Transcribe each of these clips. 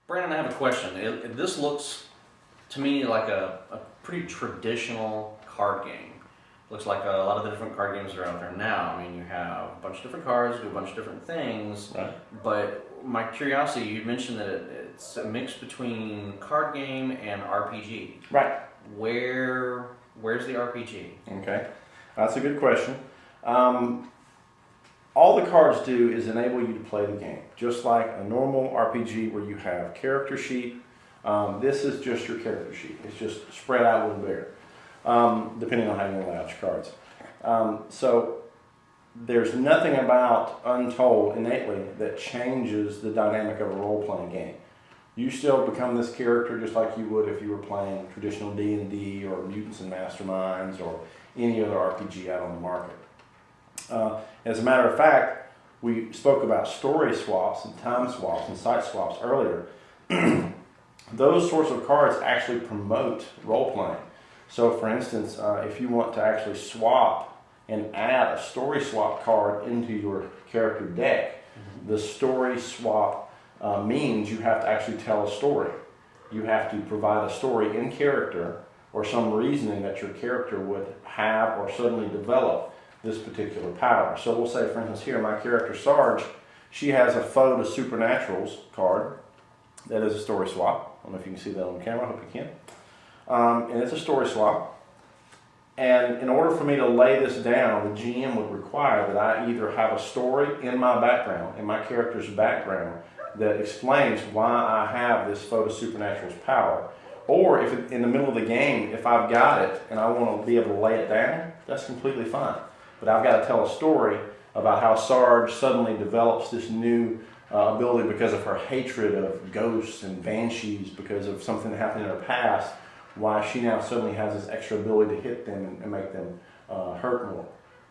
Brandon, I have a question. This looks to me like a pretty traditional card game. Looks like a lot of the different card games that are out there now. I mean, you have a bunch of different cards, do a bunch of different things. Right. But my curiosity, you mentioned that it's a mix between card game and RPG. Right. Where's the RPG? Okay, that's a good question. All the cards do is enable you to play the game, just like a normal RPG where you have character sheet. This is just your character sheet. It's just spread out a little bigger, depending on how you lay out your cards. So there's nothing about Untold innately that changes the dynamic of a role-playing game. You still become this character just like you would if you were playing traditional D&D or Mutants and Masterminds or any other RPG out on the market. As a matter of fact, we spoke about story swaps and time swaps and site swaps earlier. Those sorts of cards actually promote role-playing. So for instance, if you want to actually swap and add a story swap card into your character deck, the story swap means you have to actually tell a story. You have to provide a story in character or some reasoning that your character would have or suddenly develop this particular power. So we'll say, for instance, here, my character Sarge, she has a Foe to Supernaturals card that is a story swap. I don't know if you can see that on camera, I hope you can. And it's a story swap. And in order for me to lay this down, the GM would require that I either have a story in my background, in my character's background, that explains why I have this Foe to Supernaturals power. Or if in the middle of the game, if I've got it and I want to be able to lay it down, that's completely fine. But I've got to tell a story about how Sarge suddenly develops this new ability because of her hatred of ghosts and banshees, because of something that happened in her past, why she now suddenly has this extra ability to hit them and make them hurt more.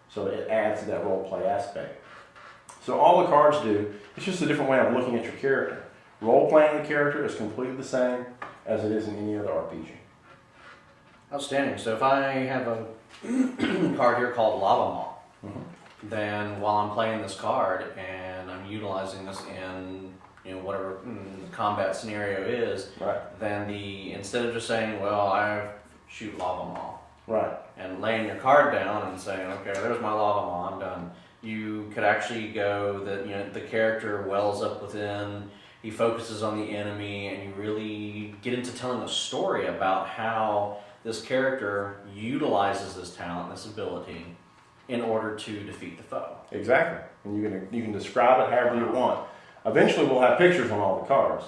So it adds to that role play aspect. So all the cards do, it's just a different way of looking at your character. Role playing the character is completely the same as it is in any other RPG. Outstanding. So if I have a card here called Lava Maw, then while I'm playing this card and I'm utilizing this in whatever the combat scenario is, right, then instead of just saying, well, I shoot Lava Maw, right, and laying your card down and saying, okay, there's my Lava Maw, I'm done. You could actually go that the character wells up within, he focuses on the enemy, and you really get into telling a story about how this character utilizes this talent, this ability, in order to defeat the foe. Exactly. And you can describe it however you want. Eventually we'll have pictures on all the cards,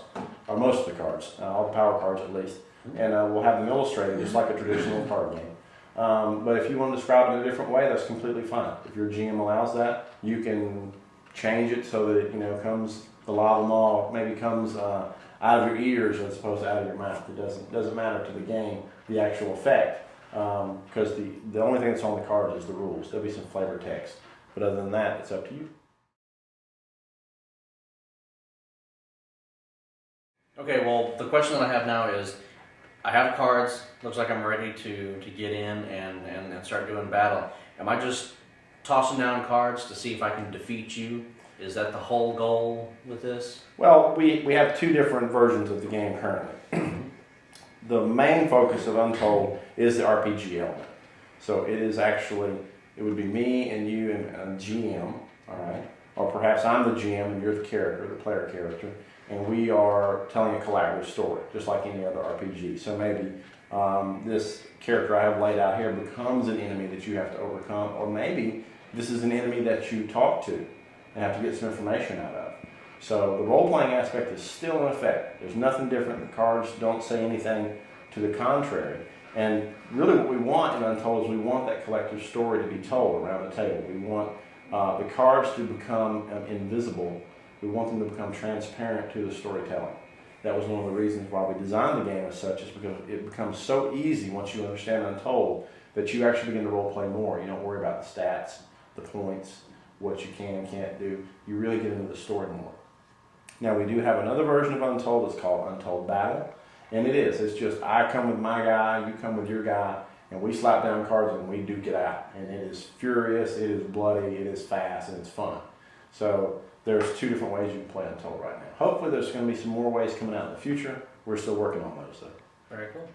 or most of the cards, all the power cards at least, and we'll have them illustrated just like a traditional card game. But if you want to describe it in a different way, that's completely fine. If your GM allows that, you can change it so that it comes, the Lava Maw maybe comes out of your ears as opposed to out of your mouth. It doesn't matter to the game, the actual effect, because the only thing that's on the cards is the rules. There'll be some flavor text, but other than that, it's up to you. Okay, well, the question that I have now is, I have cards, looks like I'm ready to get in and start doing battle. Am I just tossing down cards to see if I can defeat you? Is that the whole goal with this? Well, we have two different versions of the game currently. The main focus of Untold is the RPG element. So it would be me and you and a GM, all right? Or perhaps I'm the GM and you're the character, the player character, and we are telling a collaborative story, just like any other RPG. So maybe this character I have laid out here becomes an enemy that you have to overcome, or maybe this is an enemy that you talk to and have to get some information out of. So the role-playing aspect is still in effect. There's nothing different. The cards don't say anything to the contrary. And really what we want in Untold is we want that collective story to be told around the table. We want the cards to become invisible. We want them to become transparent to the storytelling. That was one of the reasons why we designed the game as such, is because it becomes so easy once you understand Untold that you actually begin to role-play more. You don't worry about the stats, the points, what you can and can't do. You really get into the story more. Now we do have another version of Untold. It's called Untold Battle. And it's just I come with my guy, you come with your guy, and we slap down cards and we duke it out. And it is furious, it is bloody, it is fast, and it's fun. So there's 2 different ways you can play Untold right now. Hopefully there's going to be some more ways coming out in the future. We're still working on those though. Very cool.